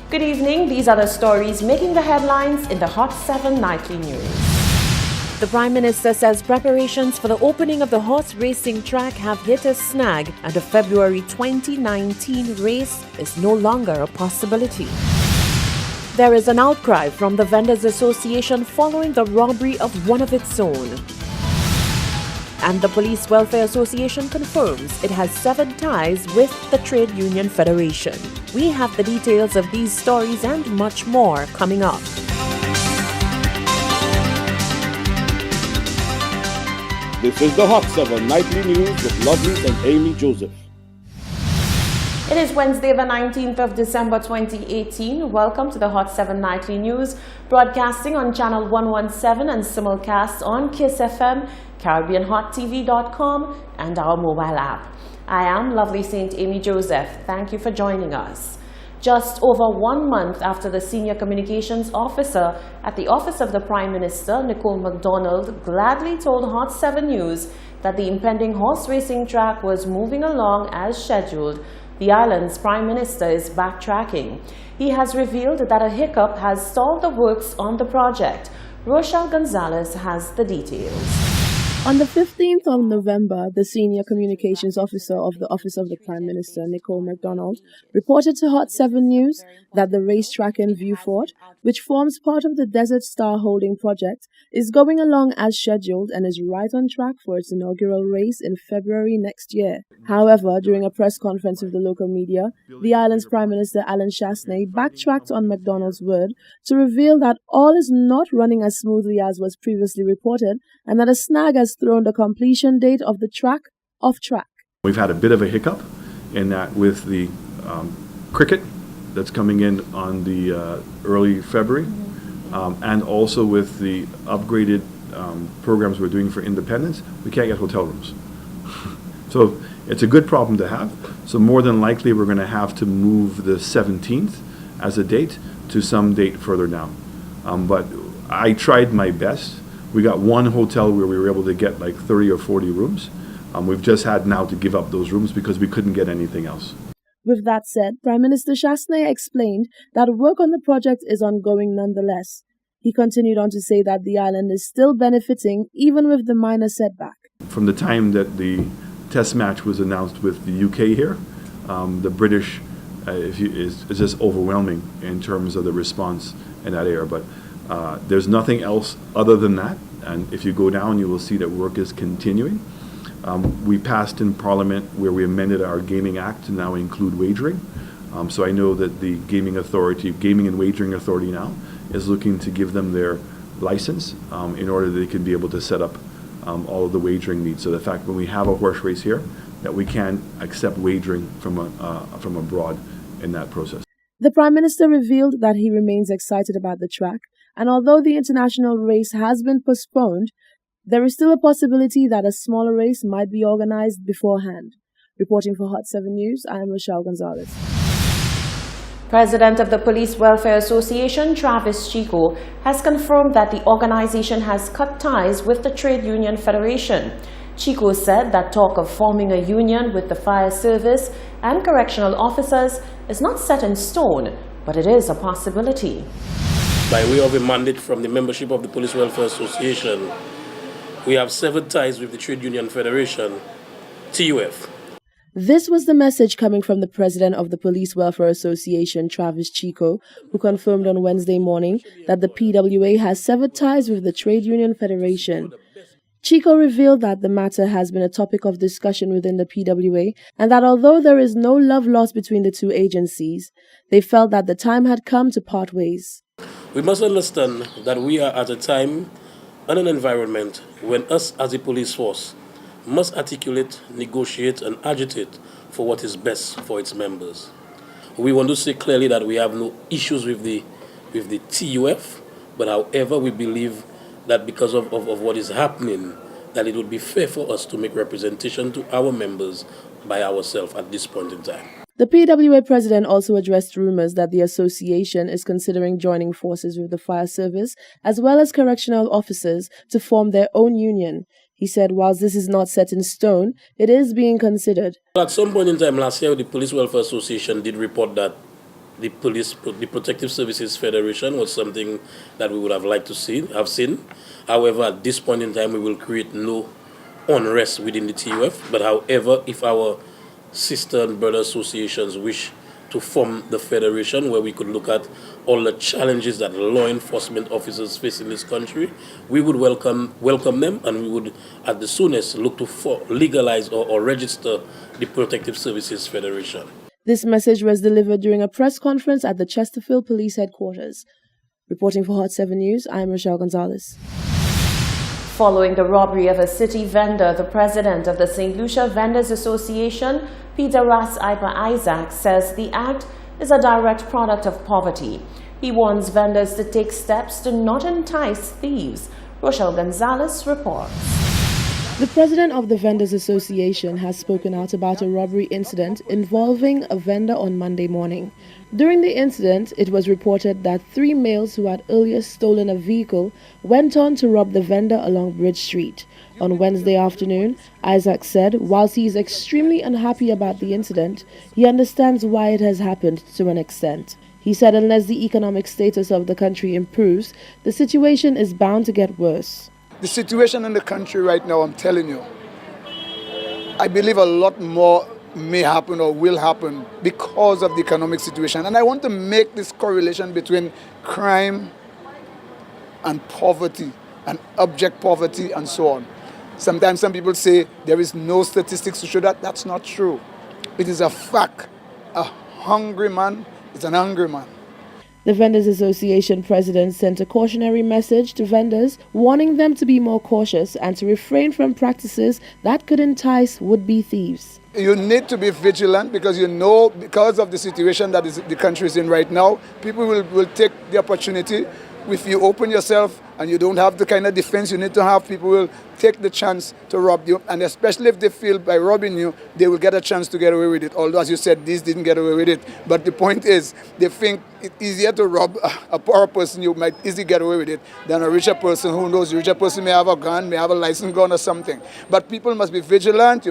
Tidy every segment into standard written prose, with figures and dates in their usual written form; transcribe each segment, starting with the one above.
Good evening. These are the stories making the headlines in the Hot 7 Nightly News. The Prime Minister says preparations for the opening of the horse racing track have hit a snag and a February 2019 race is no longer a possibility. There is an outcry from the Vendors Association following the robbery of one of its own. And the Police Welfare Association confirms it has severed ties with the Trade Union Federation. We have the details of these stories and much more coming up. This is the Hot 7 Nightly News with Lovelace and Amy Joseph. It is Wednesday, the 19th of December 2018. Welcome to the Hot 7 Nightly News, broadcasting on Channel 117 and simulcast on Kiss FM, CaribbeanHotTV.com, and our mobile app. I am Lovely St. Amy Joseph. Thank you for joining us. Just over 1 month after the Senior Communications Officer at the Office of the Prime Minister, Nicole MacDonald, gladly told Hot 7 News that the impending horse racing track was moving along as scheduled, the island's Prime Minister is backtracking. He has revealed that a hiccup has stalled the works on the project. Rochelle Gonzalez has the details. On the 15th of November, the Senior Communications Officer of the Office of the Prime Minister, Nicole MacDonald, reported to Hot 7 News that the racetrack in Vieux-Fort, which forms part of the Desert Star Holding project, is going along as scheduled and is right on track for its inaugural race in February next year. However, during a press conference with the local media, the island's Prime Minister Alan Chasney backtracked on MacDonald's word to reveal that all is not running as smoothly as was previously reported and that a snag has thrown the completion date of the track off track. We've had a bit of a hiccup in that with the cricket that's coming in on the early February, and also with the upgraded programs we're doing for independence, we can't get hotel rooms. So it's a good problem to have. So more than likely we're going to have to move the 17th as a date to some date further down. But I tried my best. We got one hotel where we were able to get like 30 or 40 rooms. We've just had now to give up those rooms because we couldn't get anything else. With that said, Prime Minister Chasney explained that work on the project is ongoing nonetheless. He continued on to say that the island is still benefiting even with the minor setback. From the time that the test match was announced with the UK here, the British is just overwhelming in terms of the response in that area. But there's nothing else other than that, and if you go down you will see that work is continuing. We passed in Parliament where we amended our Gaming Act to now include wagering. So I know that the Gaming and Wagering Authority now is looking to give them their license in order that they can be able to set up all of the wagering needs. So the fact when we have a horse race here, that we can accept wagering from abroad in that process. The Prime Minister revealed that he remains excited about the track, and although the international race has been postponed, there is still a possibility that a smaller race might be organized beforehand. Reporting for Hot 7 News, I am Rochelle Gonzalez. President of the Police Welfare Association, Travis Chico, has confirmed that the organization has cut ties with the Trade Union Federation. Chico said that talk of forming a union with the fire service and correctional officers is not set in stone, but it is a possibility. By way of a mandate from the membership of the Police Welfare Association, we have severed ties with the Trade Union Federation, TUF. This was the message coming from the president of the Police Welfare Association, Travis Chico, who confirmed on Wednesday morning that the PWA has severed ties with the Trade Union Federation. Chico revealed that the matter has been a topic of discussion within the PWA and that although there is no love lost between the two agencies, they felt that the time had come to part ways. We must understand that we are at a time and an environment when us as a police force must articulate, negotiate and agitate for what is best for its members. We want to say clearly that we have no issues with the TUF, but however we believe that because of what is happening, that it would be fair for us to make representation to our members by ourselves at this point in time. The PWA president also addressed rumors that the association is considering joining forces with the fire service as well as correctional officers to form their own union. He said whilst this is not set in stone, it is being considered. At some point in time last year, the Police Welfare Association did report that the Protective Services Federation was something that we would have liked to have seen. However, at this point in time, we will create no unrest within the TUF. But however, if our sister and brother associations wish to form the federation where we could look at all the challenges that law enforcement officers face in this country, we would welcome them, and we would at the soonest look to legalize or register the Protective Services Federation. This message was delivered during a press conference at the Chesterfield Police Headquarters. Reporting for Hot 7 News, I am Rochelle Gonzalez. Following the robbery of a city vendor, the president of the St. Lucia Vendors Association, Peter Ras Iper Isaac, says the act is a direct product of poverty. He warns vendors to take steps to not entice thieves. Rochelle Gonzalez reports. The president of the Vendors Association has spoken out about a robbery incident involving a vendor on Monday morning. During the incident, it was reported that 3 males who had earlier stolen a vehicle went on to rob the vendor along Bridge Street. On Wednesday afternoon, Isaac said whilst he is extremely unhappy about the incident, he understands why it has happened to an extent. He said unless the economic status of the country improves, the situation is bound to get worse. The situation in the country right now, I'm telling you, I believe a lot more may happen or will happen because of the economic situation. And I want to make this correlation between crime and poverty and abject poverty and so on. Sometimes some people say there is no statistics to show that. That's not true. It is a fact. A hungry man is an hungry man. The Vendors Association president sent a cautionary message to vendors, warning them to be more cautious and to refrain from practices that could entice would-be thieves. You need to be vigilant because you know, because of the situation that the country is in right now, people will take the opportunity. If you open yourself and you don't have the kind of defense you need to have, people will take the chance to rob you. And especially if they feel by robbing you, they will get a chance to get away with it. Although, as you said, these didn't get away with it. But the point is, they think it's easier to rob a poor person, you might easily get away with it, than a richer person. Who knows? The richer person may have a gun, may have a licensed gun or something. But people must be vigilant.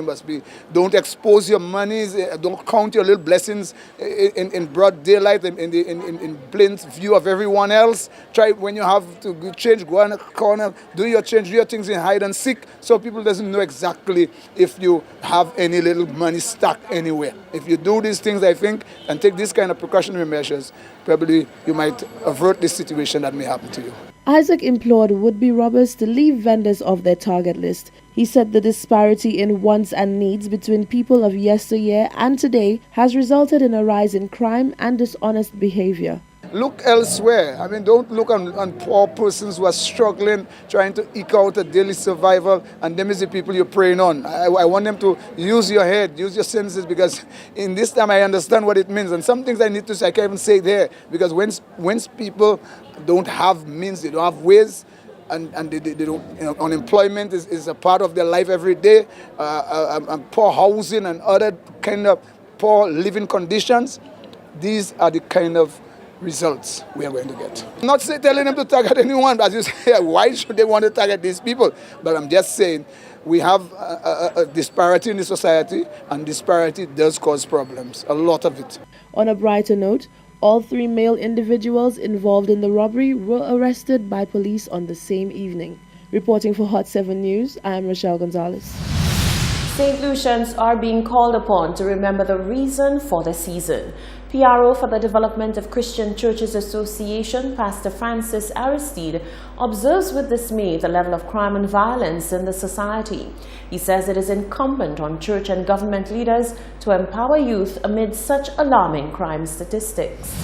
Don't expose your monies. Don't count your little blessings in broad daylight, in plain view of everyone else. Try when you have to change, go in a corner, do your change, do your things in hide and seek, so people doesn't know exactly if you have any little money stuck anywhere. If you do these things, I think, and take these kind of precautionary measures, probably you might avert this situation that may happen to you. Isaac implored would-be robbers to leave vendors off their target list. He said the disparity in wants and needs between people of yesteryear and today has resulted in a rise in crime and dishonest behavior. Look elsewhere. I mean, don't look on poor persons who are struggling, trying to eke out a daily survival, and them is the people you're preying on. I want them to use your head, use your senses, because in this time I understand what it means. And some things I need to say, I can't even say there, because when people don't have means, they don't have ways, and they don't, unemployment is a part of their life every day, and poor housing and other kind of poor living conditions, these are the kind of results we are going to get. I'm not telling them to target anyone, but as you say, why should they want to target these people? But I'm just saying we have a disparity in the society, and disparity does cause problems, a lot of it. On a brighter note, all 3 male individuals involved in the robbery were arrested by police on the same evening. Reporting for Hot 7 News, I am Rochelle Gonzalez. St. Lucians are being called upon to remember the reason for the season. PRO for the Development of Christian Churches Association, Pastor Francis Aristide, observes with dismay the level of crime and violence in the society. He says it is incumbent on church and government leaders to empower youth amid such alarming crime statistics.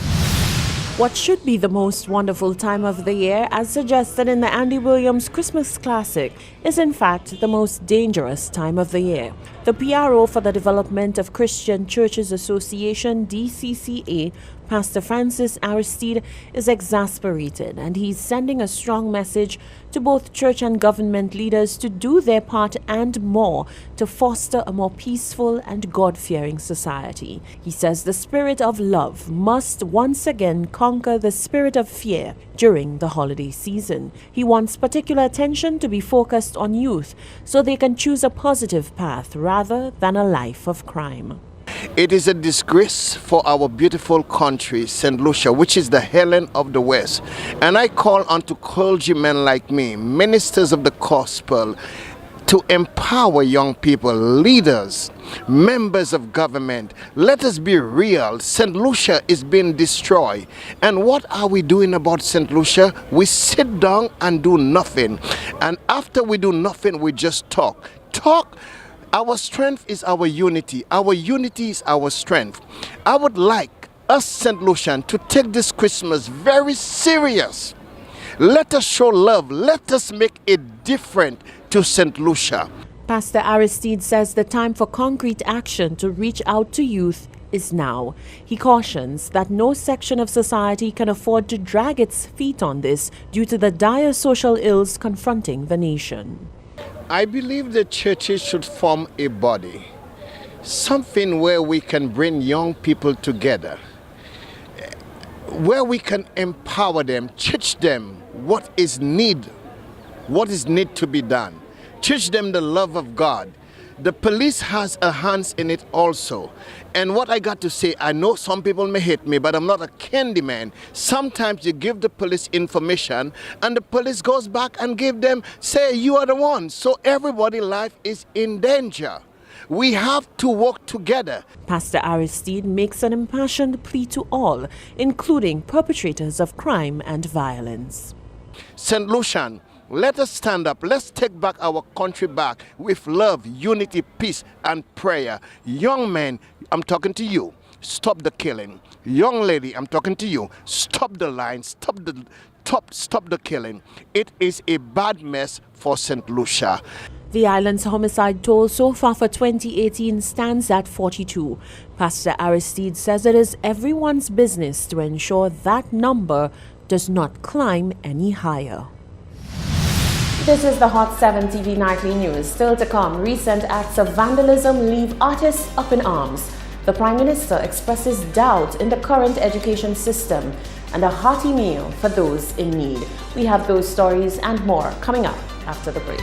What should be the most wonderful time of the year, as suggested in the Andy Williams Christmas Classic, is in fact the most dangerous time of the year. The PRO for the Development of Christian Churches Association, DCCA, Pastor Francis Aristide, is exasperated, and he's sending a strong message to both church and government leaders to do their part and more to foster a more peaceful and God-fearing society. He says the spirit of love must once again conquer the spirit of fear during the holiday season. He wants particular attention to be focused on youth so they can choose a positive path rather than a life of crime. It is a disgrace for our beautiful country, St. Lucia, which is the Helen of the West. And I call unto clergymen like me, ministers of the gospel, to empower young people, leaders, members of government. Let us be real. St. Lucia is being destroyed. And what are we doing about St. Lucia? We sit down and do nothing. And after we do nothing, we just talk. Our strength is our unity. Our unity is our strength. I would like us St. Lucian to take this Christmas very serious. Let us show love. Let us make it different to St. Lucia. Pastor Aristide says the time for concrete action to reach out to youth is now. He cautions that no section of society can afford to drag its feet on this due to the dire social ills confronting the nation. I believe the churches should form a body, something where we can bring young people together, where we can empower them, teach them what is need to be done, teach them the love of God. The police has a hand in it also. And what I got to say, I know some people may hate me, but I'm not a candy man. Sometimes you give the police information and the police goes back and give them, say you are the one. So everybody's life is in danger. We have to work together. Pastor Aristide makes an impassioned plea to all, including perpetrators of crime and violence. St. Lucian, let us stand up. Let's take back our country back with love, unity, peace, and prayer. Young men, I'm talking to you. Stop the killing. Young lady, I'm talking to you. Stop the line. Stop the killing. It is a bad mess for St. Lucia. The island's homicide toll so far for 2018 stands at 42. Pastor Aristide says it is everyone's business to ensure that number does not climb any higher. This is the Hot 7 TV Nightly News. Still to come, recent acts of vandalism leave artists up in arms. The Prime Minister expresses doubt in the current education system and a hearty meal for those in need. We have those stories and more coming up after the break.